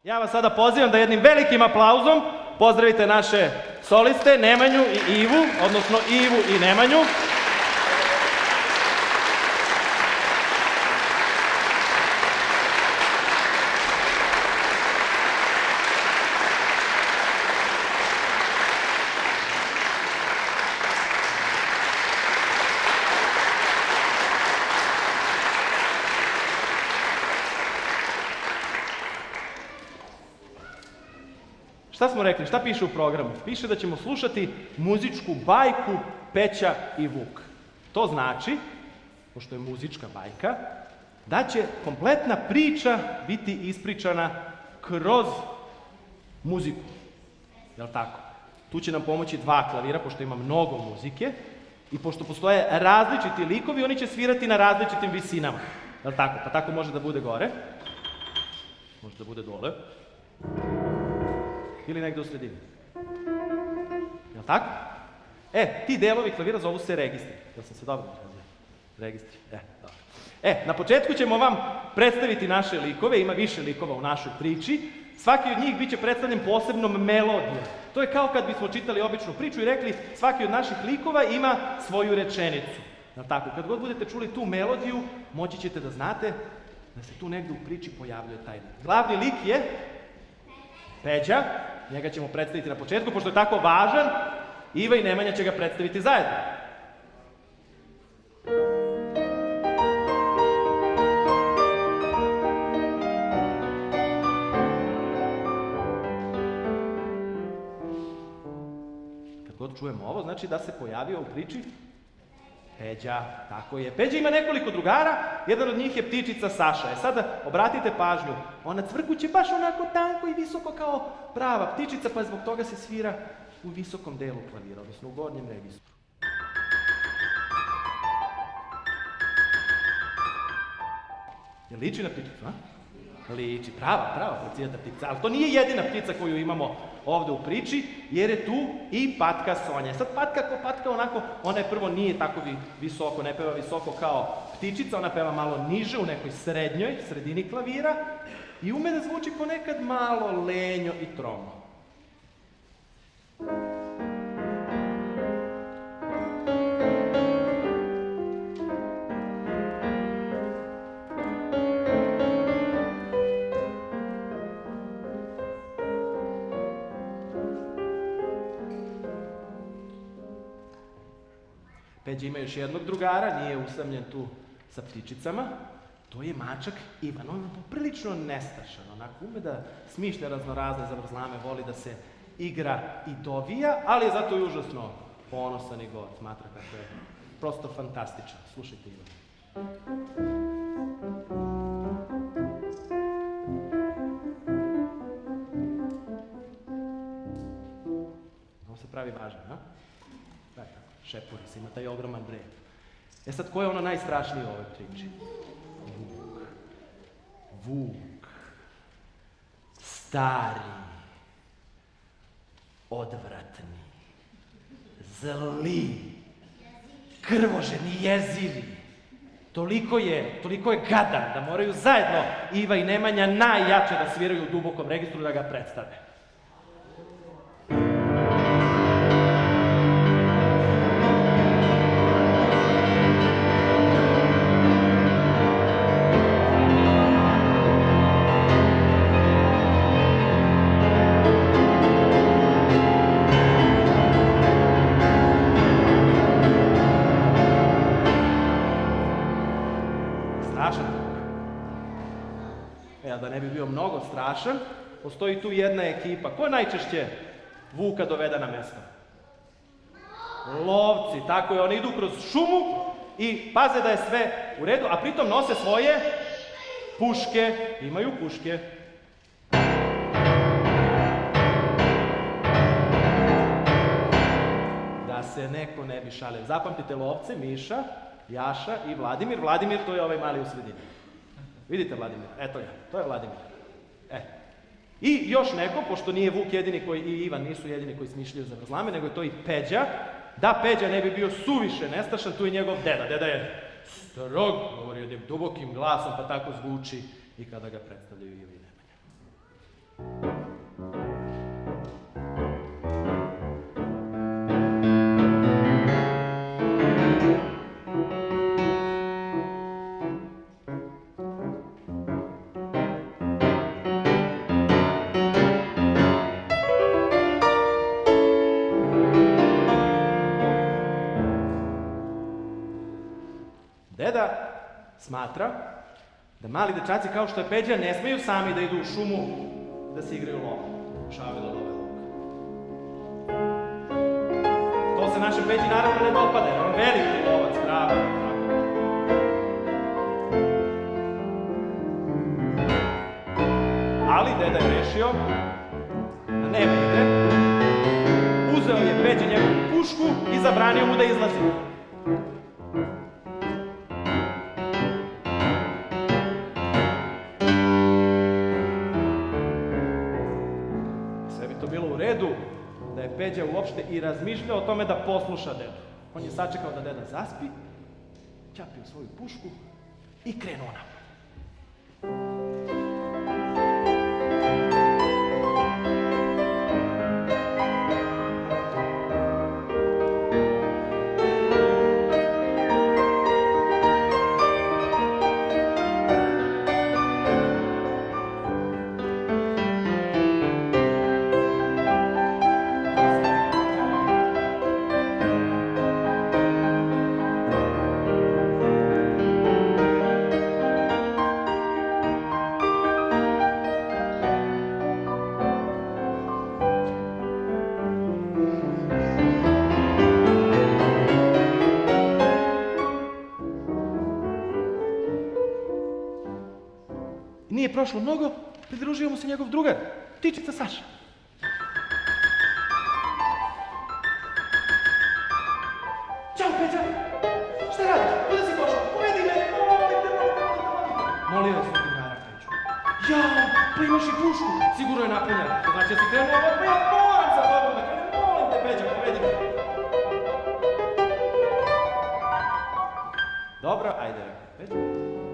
Ja vas sada pozivam da jednim velikim aplauzom pozdravite naše soliste, Nemanju i Ivu, odnosno Ivu i Nemanju. Šta smo rekli? Šta piše u programu? Piše da ćemo slušati muzičku bajku Peća i Vuk. To znači, pošto je muzička bajka, da će kompletna priča biti ispričana kroz muziku. Jel' tako? Tu će nam pomoći dva klavira, pošto ima mnogo muzike i pošto postoje različiti likovi, oni će svirati na različitim visinama. Jel' tako? Pa tako može da bude gore, može da bude dole. Ili negde u sredini. Jel' tako? Ti delovi klavira zovu se registri. Jel' sam se dobro izrazio? Registri. Dobro. Na početku ćemo vam predstaviti naše likove, ima više likova u našoj priči. Svaki od njih biće predstavljen posebnom melodijom. To je kao kad bismo čitali običnu priču i rekli svaki od naših likova ima svoju rečenicu. Jel' tako? Kad god budete čuli tu melodiju, moći ćete da znate da se tu negde u priči pojavljuje taj lik. Glavni lik je Peđa, njega ćemo predstaviti na početku, pošto je tako važan, Iva i Nemanja će ga predstaviti zajedno. Kad god čujemo ovo, znači da se pojavio u priči Peđa, tako je. Peđa ima nekoliko drugara, jedan od njih je ptičica Saša. Sada obratite pažnju, ona cvrkuće baš onako tanko i visoko kao prava ptičica, pa zbog toga se svira u visokom delu klavira, odnosno u gornjem registru. Je liči na ptičicu, a? Liči, prava precijata ptica, ali to nije jedina ptica koju imamo ovde u priči, jer je tu i patka Sonja. Sad patka ko patka onako, ona je prvo nije tako visoko, ne peva visoko kao ptičica, ona peva malo niže u nekoj sredini klavira i ume da zvuči ponekad malo lenjo i tromo. Peđa ima još jednog drugara, nije usamljen tu sa ptičicama. To je mačak Ivan. On je poprilično nestašan, onako ume da smišlja raznorazne zavrzlame, voli da se igra i dovija, ali je zato i užasno ponosan i gord. Smatra kako je prosto fantastičan. Slušajte Ivan. Ovo se pravi važan, a? Šepuri se, ima taj ogroman breg. Sad, ko je ono najstrašnije u ovoj priči? Vuk. Stari. Odvratni. Zli. Krvoženi, jezivi. Toliko je gadan da moraju zajedno Iva i Nemanja najjače da sviraju u dubokom registru da ga predstave. Da ne bi bio mnogo strašan, postoji tu jedna ekipa. Ko najčešće Vuka dovede na mesto? Lovci, tako je, oni idu kroz šumu i paze da je sve u redu, a pritom nose svoje puške, imaju puške. Da se neko ne bi šalio. Zapamtite lovce, Miša, Jaša i Vladimir. Vladimir, to je ovaj mali u sredini. Vidite Vladimir, eto ga, to je Vladimir. I još neko, pošto nije Vuk jedini i Ivan nisu jedini koji smišljaju zavrzlame, nego je to i Peđa. Da Peđa ne bi bio suviše nestašan, tu je njegov deda. Deda je strog, govori jednim dubokim glasom, pa tako zvuči i kada ga predstavljaju Iva i Nemanja. smatra da mali dečaci kao što je Peđa ne smeju sami da idu u šumu da se igraju lova. Šavilo love luk. To se našem Peđi naravno ne dopada, jer on veliki lovac, pravi. Ali deda je rešio da nema igre. Uzeo je Peđa njegovu pušku i zabranio mu da izlazi. Sve bi to bilo u redu da je Peđa uopšte i razmišljao o tome da posluša dedu. On je sačekao da deda zaspi, ćapio svoju pušku i krenuo napad. Nije prošlo mnogo, pridružio mu se njegov drugar, Tičica Saša. Ćao, Peđa! Šta radiš? Kuda si pošao? Povedi me! Molio je svog drugara Peđu. Jao, pa imaš i pušku! Sigurno je napunjena. To znači da si krenuo ovo, pa ja moram sa tobom da krenem. Molim te, Peđa, povedi me. Dobro, ajde, rekao Peđa.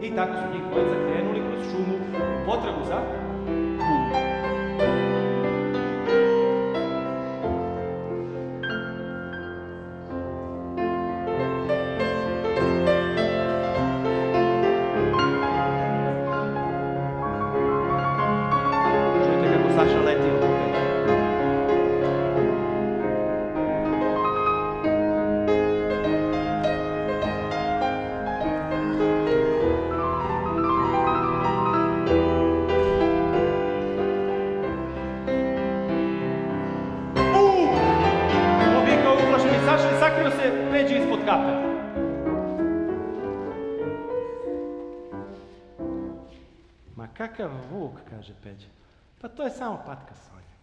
I tako su njih dvojica krenuli kroz šumu u potragu za Vukom. Čujte kako Saša leti oko Peđa. Sakrio se Peđi ispod kape. Ma kakav Vuk, kaže Peđa. Pa to je samo patka Sonja.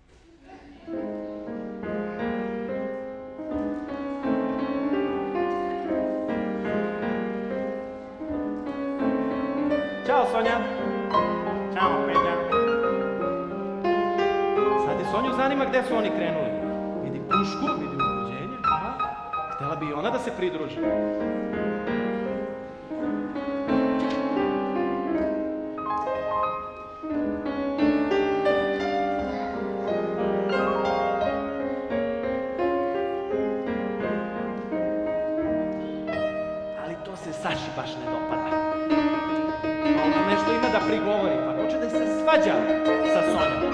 Ćao, Sonja. Ćao, Peđa. Sad je Sonju zanima gde su oni krenuli. Vidi pušku, vidi uzbuđenje. Htjela bi i ona da se pridruži. Ali to se Saši baš ne dopada. Ona nešto ima da prigovori, pa hoće da se svađa sa Sonjom.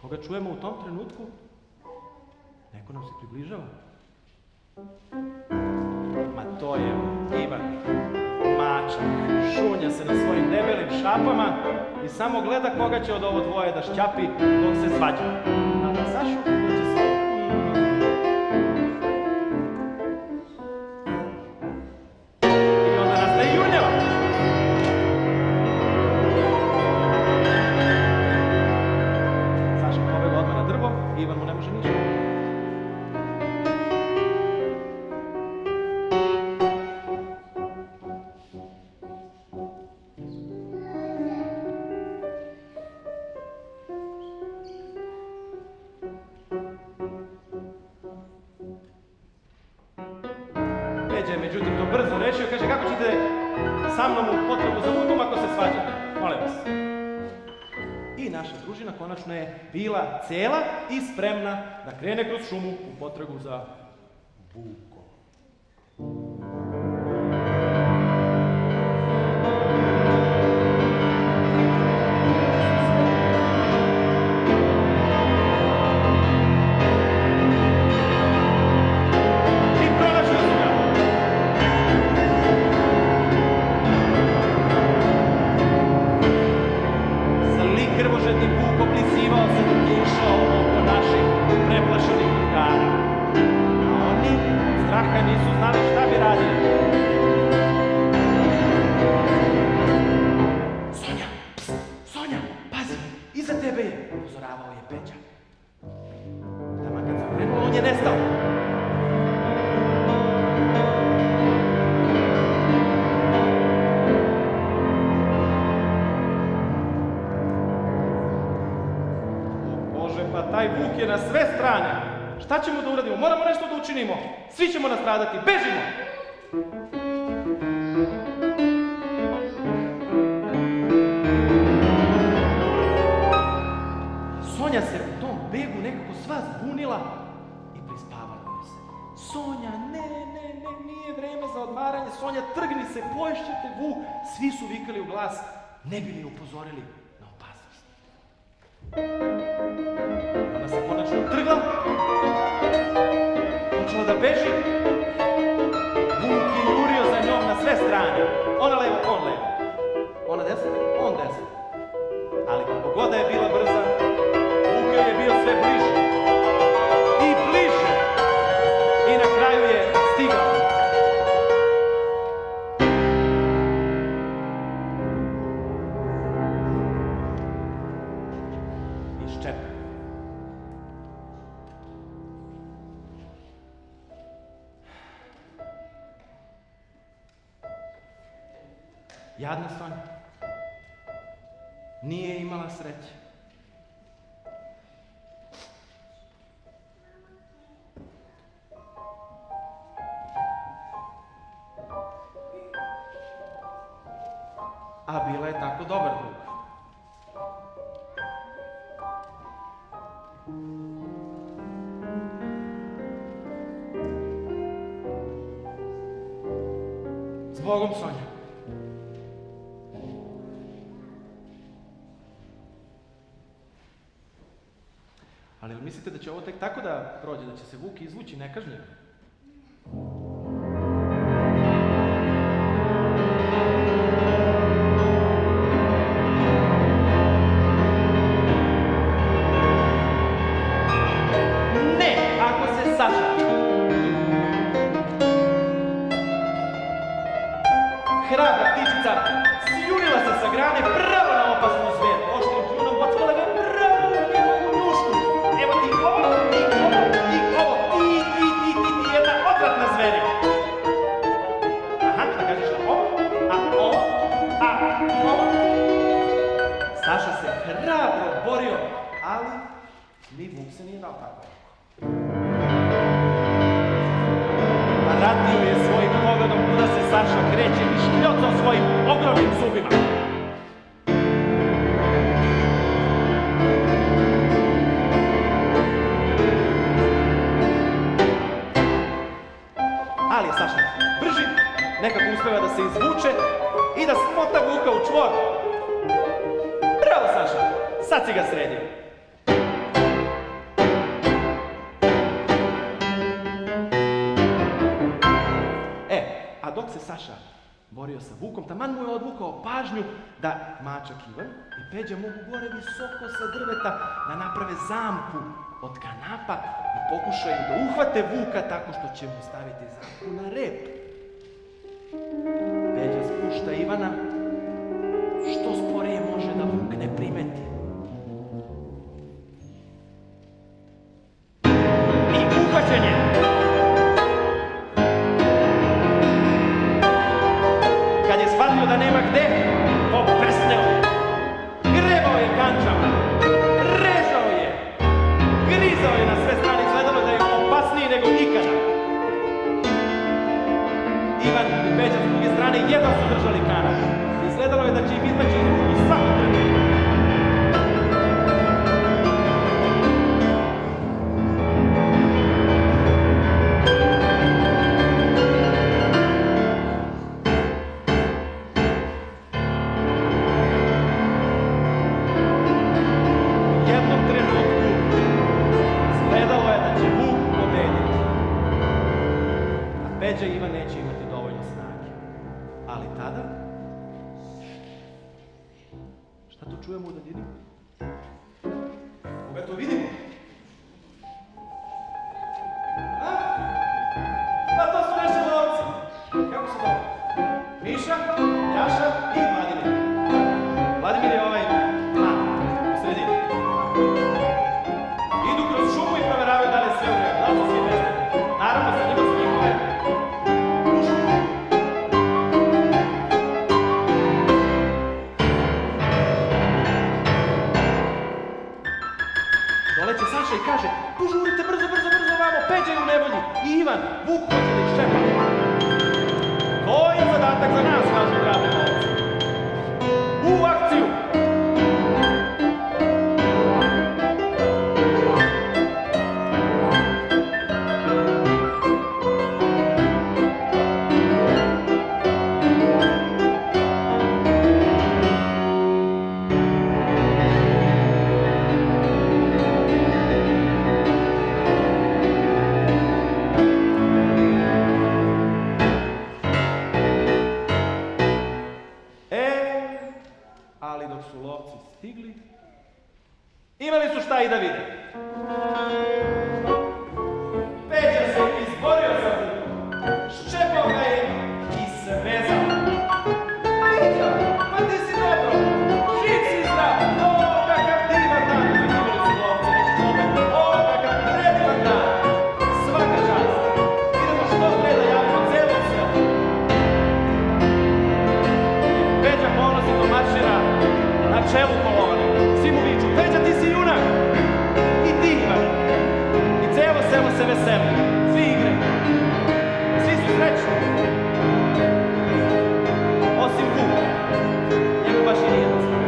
Koga čujemo u tom trenutku, neko nam se približava. Ma to je Ivan, mačak, šunja se na svojim debelim šapama i samo gleda koga će od ovo dvoje da šćapi dok se svađa. A na Sašu dođe se... I onda nastaje jurnjava. Saša pobega odmah na drvo i Ivan mu ne može ništa. Peđa je međutim to brzo rešio, kaže kako ćete sa mnom u potrebu za Vukom ako se svađate, molim vas. I naša družina konačno je bila cela i spremna da krene kroz šumu u potragu za Vukom. je nestao. O Bože, pa taj Vuk je na sve strane. Šta ćemo da uradimo? Moramo nešto da učinimo. Svi ćemo nastradati. Bežimo! Sonja se u tom begu nekako sva zbunila i prispavala joj se. Sonja, ne, nije vreme za odmaranje. Sonja, trgni se, poješćete Vuk. Svi su vikali u glas, ne bi li upozorili na opasnost. Ona se konačno trgla, počela da beži. Vuk je jurio za njom na sve strane. Ona levo, on levo. Ona desno, on desno. Ali kako god da je bila brza, Vuk je bio sve bliže. I bliže. I na kraju je stigao. Iščepao. Jadna Sonja. Nije imala sreće. A bila je tako dobar drug. Zbogom, Sonja. Ali mislite da će ovo tek tako da prođe, da će se Vuk izvući nekažnjen? Ne, ako se Saša hrabra ptičica sjurila se sa grane pravo na opasnu zver, oštrim kljunom bockala ga pravo u njegovu njušku. Evo ti ovo, ti jedna odvratna zveri. Aha, da kažeš ovo, a ovo, a ovo. Saša se hrabro borio, ali ni Vuk se nije dao tako. Pratio je svojim pogledom kuda se Saša kreće i škljocao svojim ogromnim zubima. Ali je Saša brži, nekako uspeva da se izvuče i da smota Vuka u čvor. Bravo, Saša, sad si ga sredio. A dok se Saša borio sa Vukom, taman mu je odvukao pažnju da mačak Ivan i Peđa mogu gore visoko sa drveta da naprave zamku od kanapa i pokušaju da uhvate Vuka tako što će mu staviti zamku na rep. Peđa spušta Ivana što sporije može da Vuk ne primeti. I uhvaćen je! Kad je shvatio da nema gde, poprsneo je. Grebao je kančama, režao je, grizao je na sve strane, izgledalo da je opasniji nego ikada. Ivan i Peđa s druge strane jedno su držali kanap. Izgledalo je da će im izmeći iz ruku svako trenutka. Peđa i Ivan neće imati dovoljno snage. Ali tada... Šta to čujemo u daljini? Koga to vidimo? A? Pa to su naši lovci. Kako se zove? Miša, Jaša i Vladimir. Vladimir je ovaj mali, u sredini. Idu kroz šumu i proveravaju da li je sve u redu. kaže, požurite brzo, brzo, brzo vamo, Peđa je u nevolji. I Ivan, Vuk hoće da ih šepa. To je zadatak za nas, kažu hrabri momci. U akciju! Ali dok su lovci stigli, imali su šta i da vide. Peđa se izborio za Vukom, ščepao ga je i svezao. Peđa, pa ti si dobro, živ si zdrav, o, kakav divan dan, imali su lovci već čovek, o, kakav predivan dan, svaka čast. Idemo što pre da javimo celom selu. Peđa ponosito maršira na čelu kolone. Svi mu viču, Peđa, ti si junak! I ti, Ivan! I celo selo se veseli. Svi igraju. Svi su srećni. Osim Vuka. Njemu baš i nije dostao.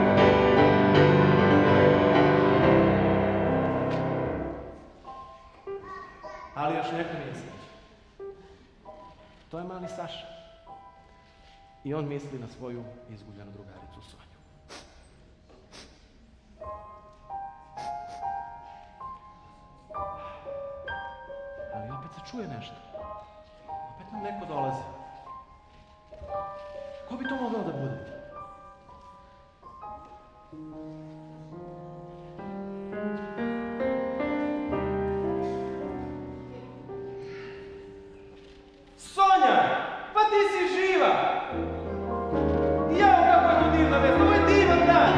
Ali još neko nije srećan. To je mali Saša. I on misli na svoju izgubljenu drugaricu Sonju. Ali opet se čuje nešto. Opet nam neko dolazi. Ko bi to mogao da bude? Sonja! Pa ti si živa! Jao, kako je to divna vest, ovo je divan dan!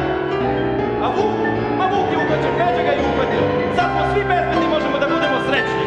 A Vuk? Ma Vuk je uhvaćen, Peđa ga je uhvatio. Sad smo svi bezbedni, možemo da budemo srećni.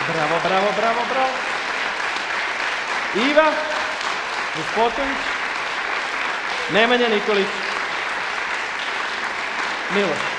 Bravo, bravo, bravo, bravo. Iva Despotović, Nemanja Nikolić, Miloš.